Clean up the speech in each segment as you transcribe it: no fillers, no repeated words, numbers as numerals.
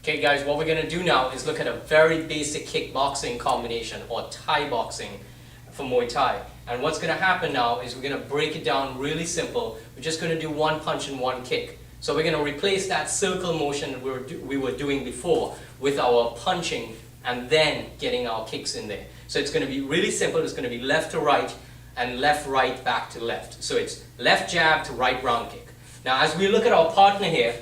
Okay guys, what we're going to do now is look at a very basic kickboxing combination or Thai boxing for Muay Thai. And what's going to happen now is we're going to break it down really simple. We're just going to do one punch and one kick. So we're going to replace that circle motion that we were doing before with our punching and then getting our kicks in there. So it's going to be really simple. It's going to be left to right and left right back to left. So it's left jab to right round kick. Now as we look at our partner here,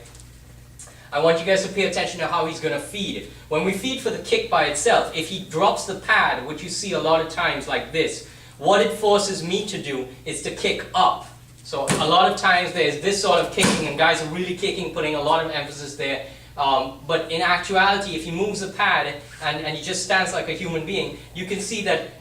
I want you guys to pay attention to how he's going to feed. When we feed for the kick by itself, if he drops the pad, which you see a lot of times like this, what it forces me to do is to kick up. So a lot of times there's this sort of kicking and guys are really kicking, putting a lot of emphasis there. But in actuality, if he moves the pad and he just stands like a human being, you can see that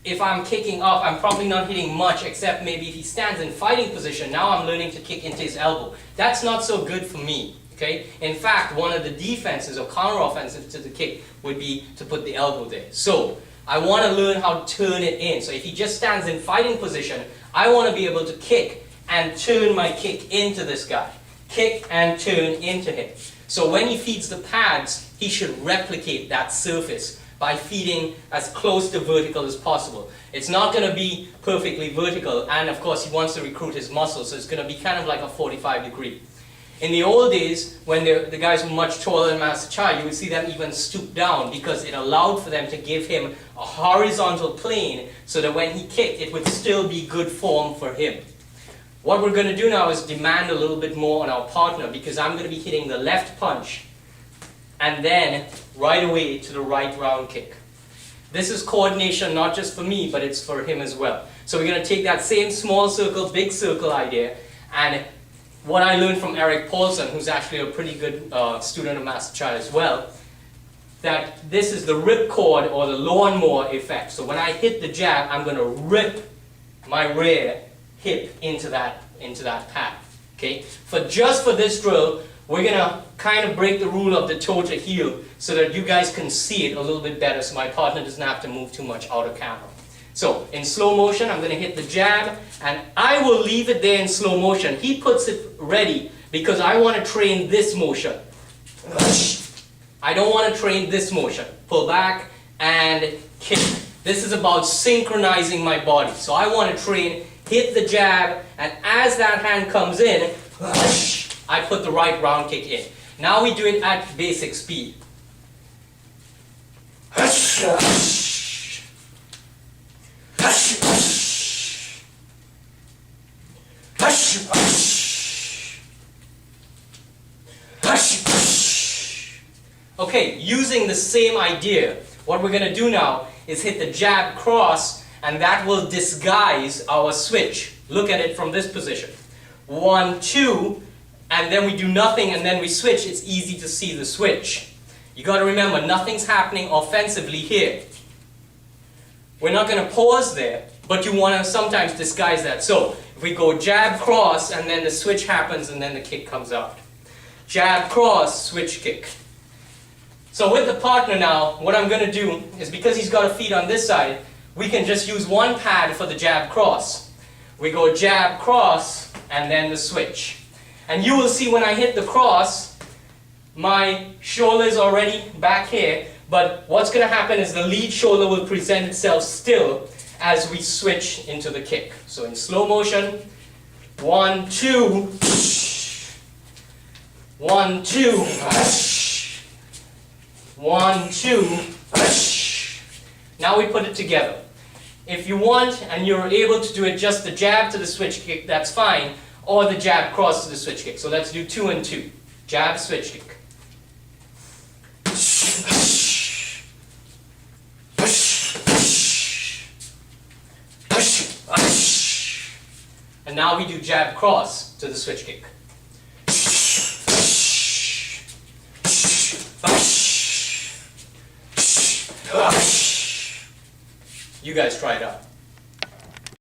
if I'm kicking up, I'm probably not hitting much, except maybe if he stands in fighting position, now I'm learning to kick into his elbow. That's not so good for me. Okay? In fact, one of the defenses or counter-offensive to the kick would be to put the elbow there. So, I want to learn how to turn it in. So if he just stands in fighting position, I want to be able to kick and turn my kick into this guy. Kick and turn into him. So when he feeds the pads, he should replicate that surface by feeding as close to vertical as possible. It's not going to be perfectly vertical, and of course he wants to recruit his muscles, so it's going to be kind of like a 45-degree. In the old days, when the guys were much taller than Master Chai, you would see them even stoop down because it allowed for them to give him a horizontal plane so that when he kicked, it would still be good form for him. What we're going to do now is demand a little bit more on our partner because I'm going to be hitting the left punch and then right away to the right round kick. This is coordination not just for me, but it's for him as well. So we're going to take that same small circle, big circle idea, and what I learned from Eric Paulson, who's actually a pretty good student of Master Chai as well, that this is the ripcord or the lawnmower effect. So when I hit the jab, I'm going to rip my rear hip into that pad. Okay? Just for this drill, we're going to kind of break the rule of the toe to heel so that you guys can see it a little bit better so my partner doesn't have to move too much out of camera. So, in slow motion, I'm going to hit the jab, and I will leave it there in slow motion. He puts it ready because I want to train this motion. I don't want to train this motion. Pull back and kick. This is about synchronizing my body. So I want to train, hit the jab, and as that hand comes in, I put the right round kick in. Now we do it at basic speed. Okay, using the same idea, what we're going to do now is hit the jab cross, and that will disguise our switch. Look at it from this position. 1, 2, and then we do nothing and then we switch. It's easy to see the switch. You got to remember, nothing's happening offensively here. We're not going to pause there, but you want to sometimes disguise that. So, if we go jab cross and then the switch happens and then the kick comes out. Jab cross, switch kick. So with the partner now, what I'm going to do is because he's got a feet on this side, we can just use one pad for the jab cross. We go jab cross and then the switch. And you will see when I hit the cross, my shoulder is already back here, but what's going to happen is the lead shoulder will present itself still as we switch into the kick. So in slow motion, 1, 2, 1, 2, 1, 2, now we put it together. If you want and you're able to do it just the jab to the switch kick, that's fine, or the jab cross to the switch kick. So let's do 2 and 2. Jab, switch kick. And now we do jab cross to the switch kick. You guys try it out.